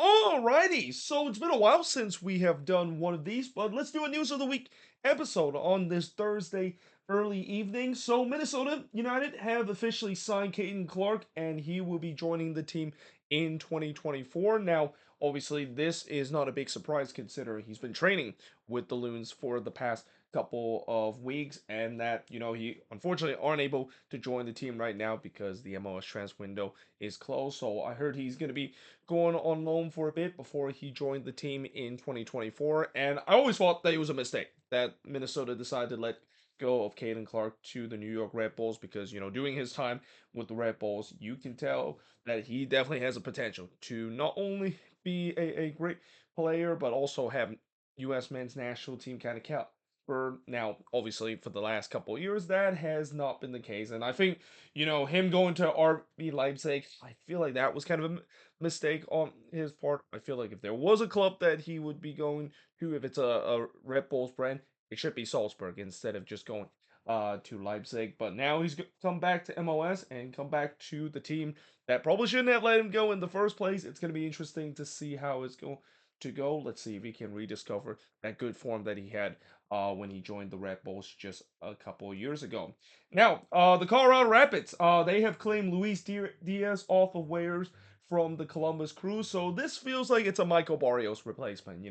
Alrighty, so it's been a while since we have done one of these, but let's do a news of the week episode on this Thursday early evening. So Minnesota United have officially signed Caden Clark, and he will be joining the team in 2024. Now, obviously, this is not a big surprise considering he's been training with the Loons for the past couple of weeks, and that he unfortunately aren't able to join the team right now because the MLS transfer window is closed. So I heard he's going to be going on loan for a bit before he joined the team in 2024. And I always thought that it was a mistake that Minnesota decided to let go of Caden Clark to the New York Red Bulls because, during his time with the Red Bulls, you can tell that he definitely has a potential to not only be a great player, but also have U.S. men's national team kind of count. For now, obviously, for the last couple of years, that has not been the case. And I think, him going to RB Leipzig, I feel like that was kind of a mistake on his part. I feel like if there was a club that he would be going to, if it's a Red Bulls brand, it should be Salzburg instead of just going to Leipzig. But now he's come back to MLS and come back to the team that probably shouldn't have let him go in the first place. It's going to be interesting to see how it's going to go. Let's see if he can rediscover that good form that he had when he joined the Red Bulls just a couple of years ago. Now, the Colorado Rapids, they have claimed Luiz Diaz off of waivers from the Columbus Crew. So this feels like it's a Michael Barrios replacement.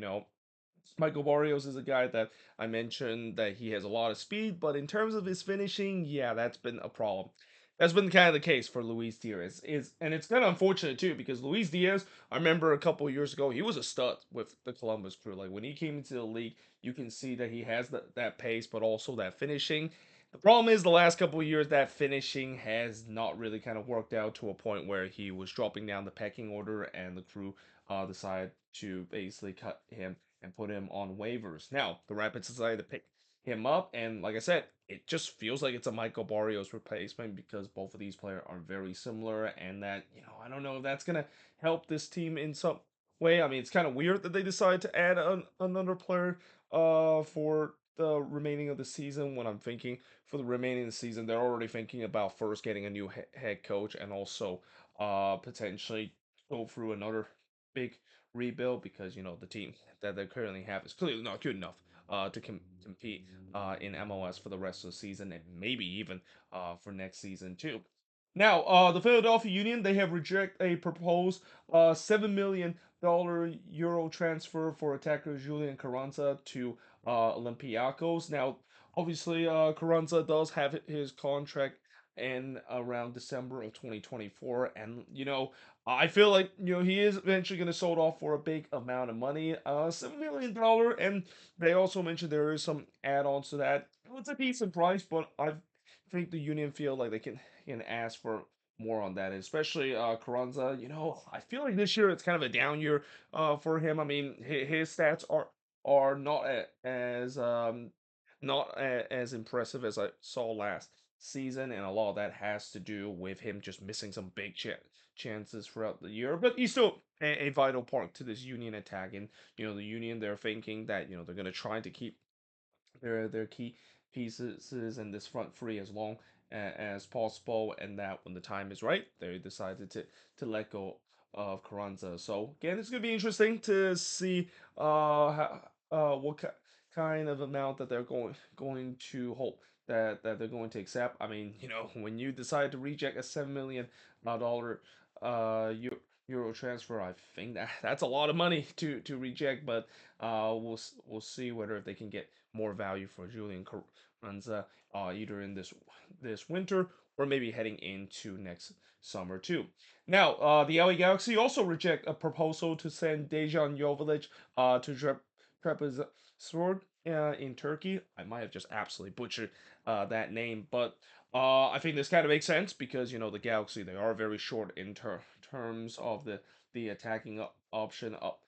Michael Barrios is a guy that I mentioned that he has a lot of speed, but in terms of his finishing, yeah, that's been a problem. That's been kind of the case for Luis Diaz. And it's kind of unfortunate too because Luis Diaz, I remember a couple of years ago, he was a stud with the Columbus Crew. Like when he came into the league, you can see that he has that pace, but also that finishing. The problem is the last couple of years that finishing has not really kind of worked out to a point where he was dropping down the pecking order, and the Crew decided to basically cut him and put him on waivers. Now, the Rapids decided to pick him up, and like I said, it just feels like it's a Michael Barrios replacement because both of these players are very similar, and that, I don't know if that's going to help this team in some way. I mean, it's kind of weird that they decided to add another player for the remaining of the season when I'm thinking for the remaining of the season, they're already thinking about first getting a new head coach and also potentially go through another big rebuild because the team that they currently have is clearly not good enough to compete in MLS for the rest of the season and maybe even for next season too. Now, the Philadelphia Union, they have rejected a proposed $7 million Euro transfer for attacker Julian Carranza to Olympiacos. Now, obviously, Carranza does have his contract in around December of 2024, and I feel like he is eventually going to sold off for a big amount of money, $7 million, and they also mentioned there is some add-ons to that. It's a decent price, but I think the Union feel like they can ask for more on that, especially Carranza. I feel like this year it's kind of a down year for him. I mean, his stats are not as impressive as I saw last season, and a lot of that has to do with him just missing some big chances throughout the year. But he's still a vital part to this Union attack, and the Union, they're thinking that they're going to try to keep their key pieces in this front three as long as possible, and that when the time is right, they decided to let go of Carranza. So again, it's gonna be interesting to see what kind of amount that they're going to hope that they're going to accept. I mean, when you decide to reject a $7 million euro transfer, I think that's a lot of money to reject, but we'll see whether they can get more value for Julian Carranza either in this winter or maybe heading into next summer too. Now, the LA Galaxy also reject a proposal to send Dejan Joveljic to Trabzonspor in Turkey. I might have just absolutely butchered that name, but I think this kind of makes sense because the Galaxy, they are very short in terms of the attacking option up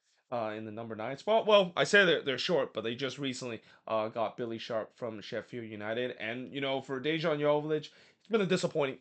in the number 9 spot. Well, I say they're short, but they just recently got Billy Sharp from Sheffield United, and for Dejan Joveljic, it's been a disappointing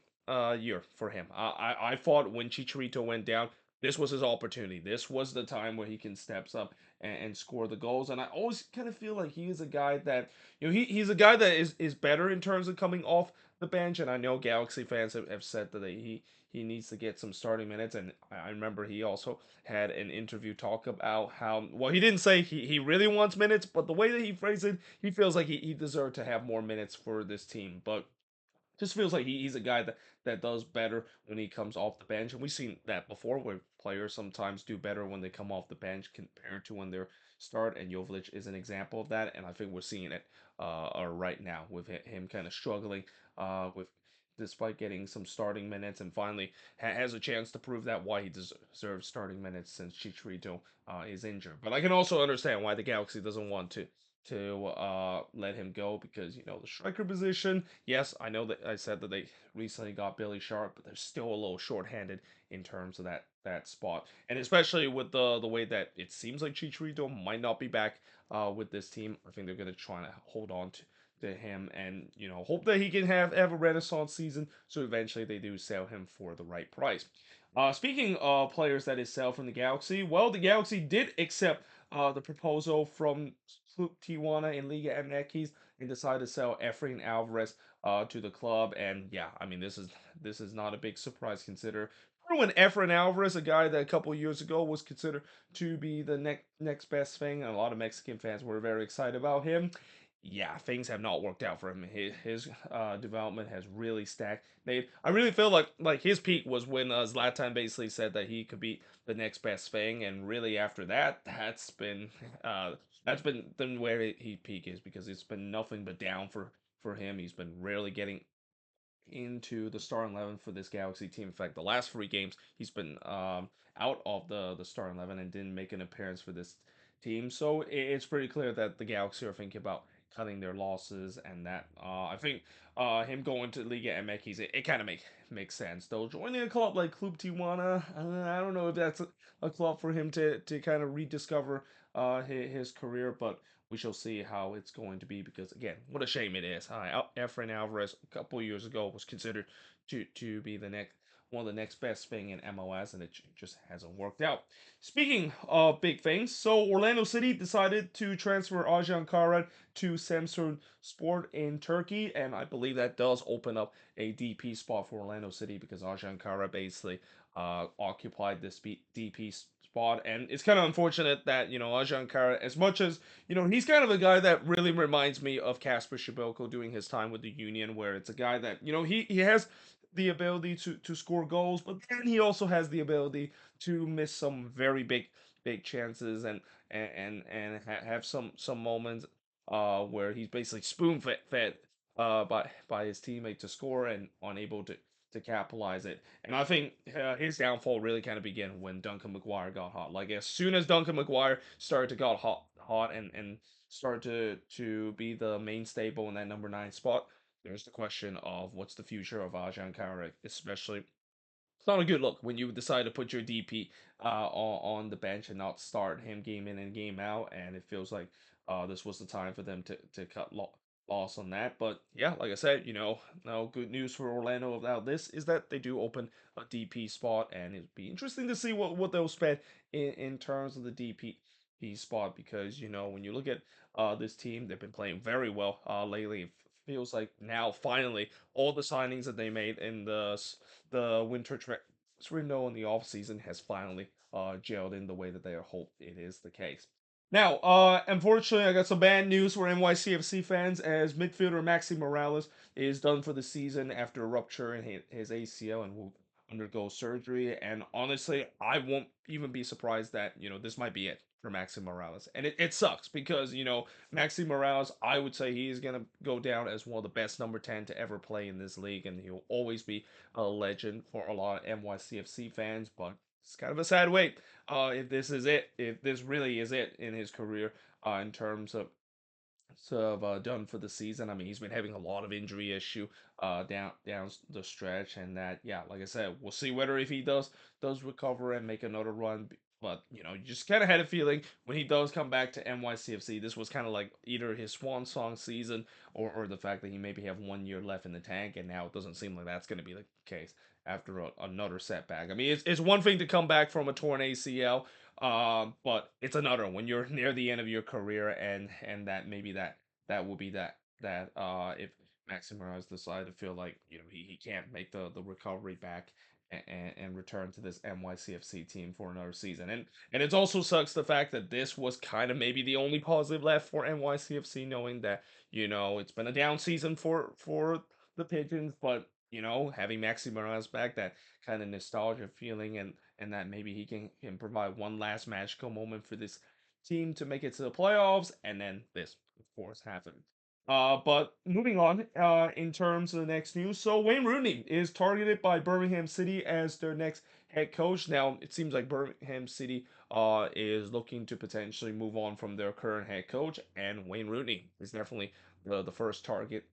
year for him. I thought when Chicharito went down, this was his opportunity. This was the time where he can steps up and score the goals. And I always kind of feel like he is a guy that he's a guy that is better in terms of coming off the bench. And I know Galaxy fans have said that he needs to get some starting minutes. And I remember he also had an interview talk about how, well, he didn't say he really wants minutes, but the way that he phrased it, he feels like he deserved to have more minutes for this team. But just feels like he's a guy that does better when he comes off the bench. And we've seen that before where players sometimes do better when they come off the bench compared to when they start. And Jovic is an example of that. And I think we're seeing it right now with him kind of struggling with despite getting some starting minutes and finally has a chance to prove that why he deserves starting minutes since Chicharito is injured. But I can also understand why the Galaxy doesn't want to let him go because the striker position. Yes, I know that I said that they recently got Billy Sharp, but they're still a little short-handed in terms of that spot, and especially with the way that it seems like Chicharito might not be back with this team. I think they're gonna try to hold on to him and hope that he can have a renaissance season so eventually they do sell him for the right price. Speaking of players that is sell from the Galaxy, well, the Galaxy did accept the proposal from Tijuana and Liga MX and decided to sell Efrain Alvarez to the club. And yeah, I mean this is not a big surprise consider. Remember when Efrain Alvarez, a guy that a couple years ago was considered to be the next best thing, and a lot of Mexican fans were very excited about him. Yeah, things have not worked out for him. His development has really stagnated. I really feel like his peak was when Zlatan basically said that he could be the next best thing, and really after that, uh, that's been the where he peak is because it's been nothing but down for him. He's been rarely getting into the starting 11 for this Galaxy team. In fact, the last three games he's been out of the starting 11 and didn't make an appearance for this team. So it's pretty clear that the Galaxy are thinking about cutting their losses, and that I think him going to Liga MX it kind of makes sense. Though joining a club like Club Tijuana, I don't know if that's a club for him to kind of rediscover his career, but we shall see how it's going to be because again, what a shame it is. Efrain Alvarez a couple years ago was considered to be the next one of the next best thing in MLS, and it just hasn't worked out. Speaking of big things, so Orlando City decided to transfer Ajan Kara to Samsun Sport in Turkey, and I believe that does open up a DP spot for Orlando City because Ajan Kara basically occupied this DP spot, and it's kind of unfortunate that Ajan Kara, as much as he's kind of a guy that really reminds me of Kasper Schmeichel doing his time with the Union, where it's a guy that he has the ability to score goals, but then he also has the ability to miss some very big chances and have some moments where he's basically spoon fed by his teammate to score and unable to capitalize it. And I think his downfall really kind of began when Duncan McGuire got hot. Like as soon as Duncan McGuire started to got hot and started to be the main staple in that number 9 spot, there's the question of what's the future of Ajan Kara, especially it's not a good look when you decide to put your DP on the bench and not start him game in and game out. And it feels like this was the time for them to cut loss on that. But yeah, like I said, no good news for Orlando about this is that they do open a DP spot, and it'd be interesting to see what they'll spend in terms of the DP spot because when you look at this team, they've been playing very well lately. It feels like now finally all the signings that they made in the winter window in the off season has finally gelled in the way that they hope it is the case. Now, unfortunately, I got some bad news for NYCFC fans as midfielder Maxi Morales is done for the season after a rupture in his ACL and will undergo surgery. And honestly, I won't even be surprised that this might be it for Maxi Morales. And it sucks because Maxi Morales, I would say he is gonna go down as one of the best number 10 to ever play in this league, and he'll always be a legend for a lot of NYCFC fans. But it's kind of a sad wait. If this is it, if this really is it in his career, in terms of done for the season. I mean, he's been having a lot of injury issue down the stretch, and that yeah, like I said, we'll see whether if he does recover and make another run. But you just kind of had a feeling when he does come back to NYCFC, this was kind of like either his swan song season or the fact that he maybe have 1 year left in the tank, and now it doesn't seem like that's going to be the case after another setback. I mean, it's one thing to come back from a torn ACL, but it's another when you're near the end of your career, and that maybe that will be that if Maximilian decide to feel like he can't make the recovery back and return to this NYCFC team for another season. And it also sucks the fact that this was kind of maybe the only positive left for NYCFC, knowing that it's been a down season for the Pigeons, but having Maxi Morales back, that kind of nostalgia feeling, and that maybe he can provide one last magical moment for this team to make it to the playoffs, and then this, of course, happened. But moving on, in terms of the next news, so Wayne Rooney is targeted by Birmingham City as their next head coach. Now, it seems like Birmingham City is looking to potentially move on from their current head coach, and Wayne Rooney is definitely the first target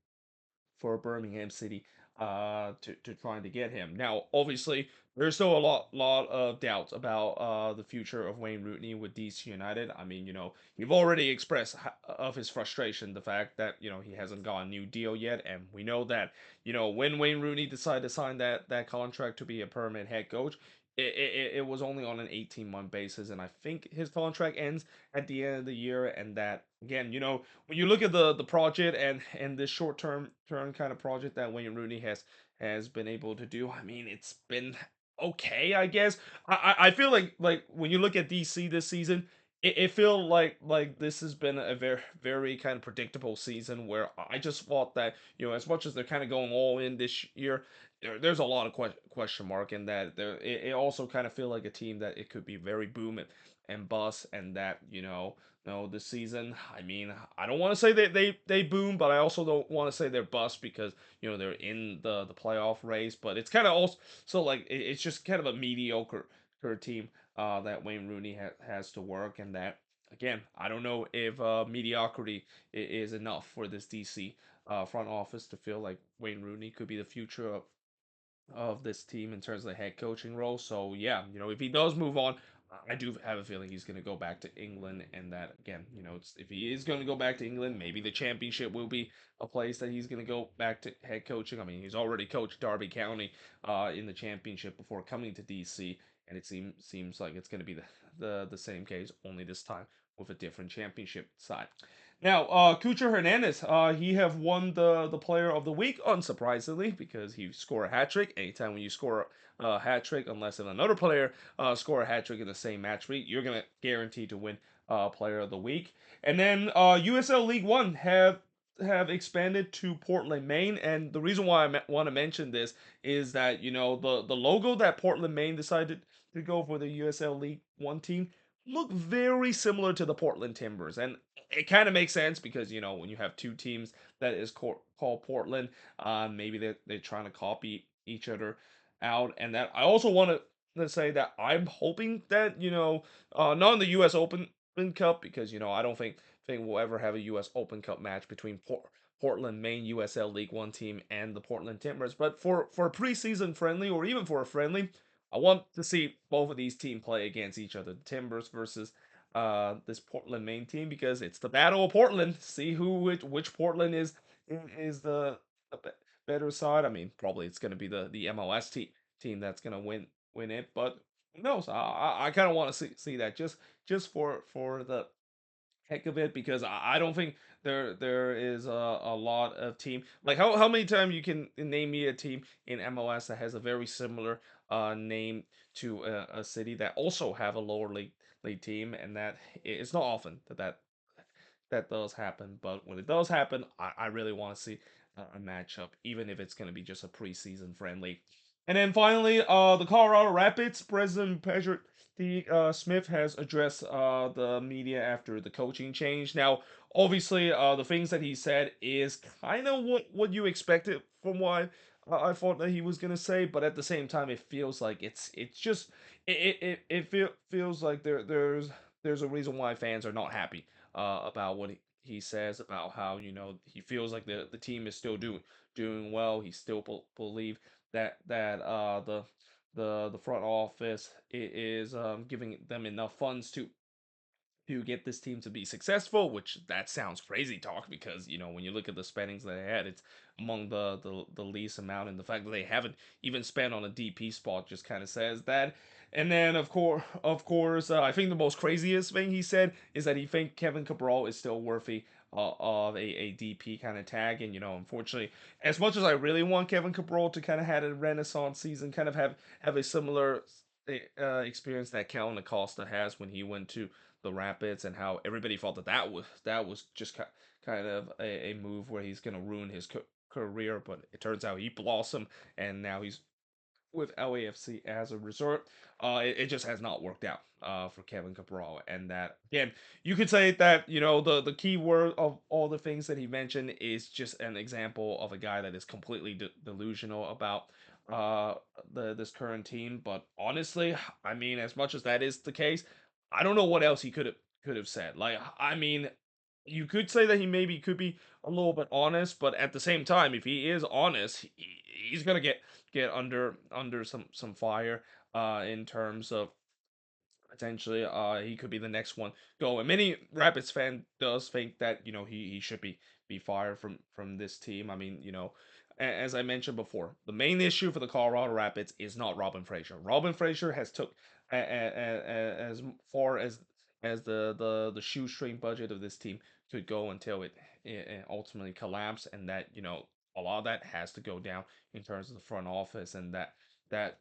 for Birmingham City to trying to get him. Now, obviously, there's still a lot of doubts about the future of Wayne Rooney with DC United. I mean, you've already expressed of his frustration, the fact that he hasn't got a new deal yet, and we know that when Wayne Rooney decided to sign that contract to be a permanent head coach. It was only on an 18-month basis, and I think his contract ends at the end of the year. And that again, when you look at the project and this short term kind of project that Wayne Rooney has been able to do, I mean, it's been okay, I guess. I feel like when you look at DC this season, it feel like this has been a very kind of predictable season where I just thought that as much as they're kind of going all in this year, there's a lot of question mark in that. It also kind of feel like a team that it could be very boom and bust, and that no, this season, I mean, I don't want to say that they boom, but I also don't want to say they're bust because they're in the playoff race. But it's kind of also like it's just kind of a mediocre team that Wayne Rooney has to work, and that again, I don't know if mediocrity is enough for this DC front office to feel like Wayne Rooney could be the future of this team in terms of the head coaching role. So yeah, if he does move on, I do have a feeling he's going to go back to England, and that again, if he is going to go back to England, maybe the Championship will be a place that he's going to go back to head coaching. I mean, he's already coached Derby County in the Championship before coming to DC, and it seems like it's going to be the same case, only this time with a different Championship side. Now, Cucho Hernandez, he have won the Player of the Week, unsurprisingly, because he scored a hat trick. Anytime when you score a hat trick, unless if another player score a hat trick in the same match week, you're gonna guarantee to win Player of the Week. And then USL League One have expanded to Portland, Maine, and the reason why I want to mention this is that the logo that Portland, Maine decided to go for the USL League One team look very similar to the Portland Timbers, and it kind of makes sense because when you have two teams that is called Portland, maybe they're trying to copy each other out, and that I also want to say that I'm hoping that not in the U.S. Open Cup, because I don't think we'll ever have a U.S. Open Cup match between Portland, Maine USL League One team and the Portland Timbers, but for a preseason friendly or even for a friendly, I want to see both of these teams play against each other. The Timbers versus this Portland Maine team, because it's the Battle of Portland. See which Portland is the better side. I mean, probably it's going to be the MLS team that's going to win it, but who knows? I kind of want to see that just for the heck of it, because I don't think there is a lot of team like how many times you can name me a team in MLS that has a very similar name to a city that also have a lower league team, and that it's not often that does happen. But when it does happen, I really want to see a matchup, even if it's going to be just a preseason friendly. And then finally, the Colorado Rapids president Patrick Smith has addressed the media after the coaching change. Now, obviously, the things that he said is kind of what you expected from what I thought that he was gonna say, but at the same time, it feels like it's just feels like there's a reason why fans are not happy about what he says about how he feels like the team is still doing well. He still believe that the front office is giving them enough funds to get this team to be successful, which that sounds crazy talk because when you look at the spendings that they had, it's among the least amount, and the fact that they haven't even spent on a DP spot just kind of says that. And then of course, I think the most craziest thing he said is that he think Kevin Cabral is still worthy of a DP kind of tag, and unfortunately, as much as I really want Kevin Cabral to kind of have a renaissance season, kind of have a similar experience that Kellen Acosta has when he went to the Rapids, and how everybody thought that was just kind of a move where he's gonna ruin his career, but it turns out he blossomed, and now he's with LAFC as a resort. It just has not worked out for Kevin Cabral, and that again, you could say that the key word of all the things that he mentioned is just an example of a guy that is completely delusional about uh this current team. But honestly, I mean, as much as that is the case, I don't know what else he could have said. Like, I mean, you could say that he maybe could be a little bit honest, but at the same time, if he is honest, he's gonna get under some fire in terms of potentially he could be the next one go. And many Rapids fan does think that he should be fired from this team. I mean, as I mentioned before, the main issue for the Colorado Rapids is not Robin Fraser. Robin Fraser has took as far as the shoestring budget of this team could go until it ultimately collapsed, and that a lot of that has to go down in terms of the front office, and that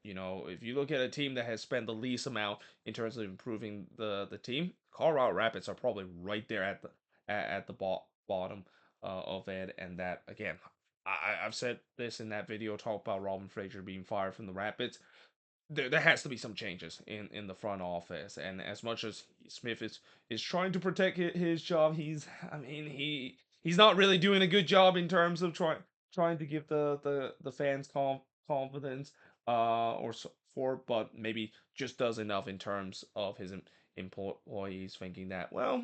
if you look at a team that has spent the least amount in terms of improving the team, Colorado Rapids are probably right there at the bottom of it. And that again, I've said this in that video talk about Robin Fraser being fired from the Rapids. There has to be some changes in the front office, and as much as Smith is trying to protect his job, I mean, he's not really doing a good job in terms of trying to give the fans confidence or support, but maybe just does enough in terms of his employees thinking that, well,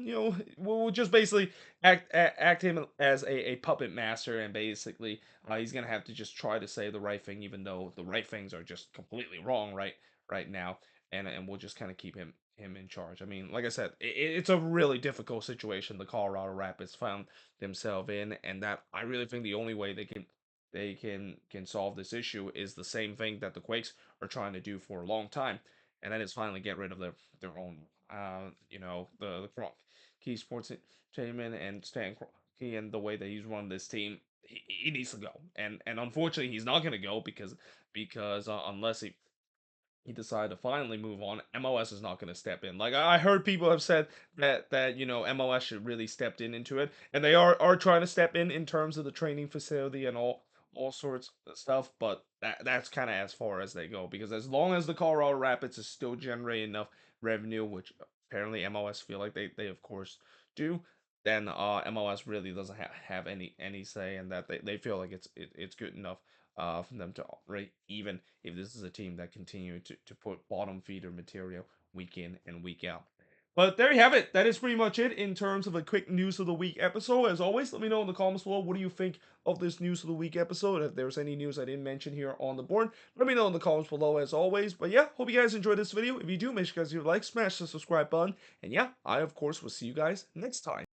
we'll just basically act him as a puppet master, and basically he's gonna have to just try to say the right thing, even though the right things are just completely wrong right now, and we'll just kind of keep him in charge. I mean, like I said, it's a really difficult situation the Colorado Rapids found themselves in, and that I really think the only way they can solve this issue is the same thing that the Quakes are trying to do for a long time, and that is finally get rid of their own the Key Sports Entertainment and Stan Kroenke, and the way that he's run this team. He needs to go, and unfortunately he's not going to go because unless he decided to finally move on, MLS is not going to step in. Like, I heard people have said that MLS should really step into it, and they are trying to step in terms of the training facility and all sorts of stuff. But that's kind of as far as they go, because as long as the Colorado Rapids is still generating enough revenue, which apparently MLS feel like they of course do, then MLS really doesn't have any say in that. They feel like it's good enough for them to operate, even if this is a team that continue to put bottom feeder material week in and week out. But there you have it. That is pretty much it in terms of a quick news of the week episode. As always, let me know in the comments below, what do you think of this news of the week episode. If there's any news I didn't mention here on the board, let me know in the comments below as always. But yeah, hope you guys enjoyed this video. If you do, make sure you guys leave a like, smash the subscribe button, and yeah, I of course will see you guys next time.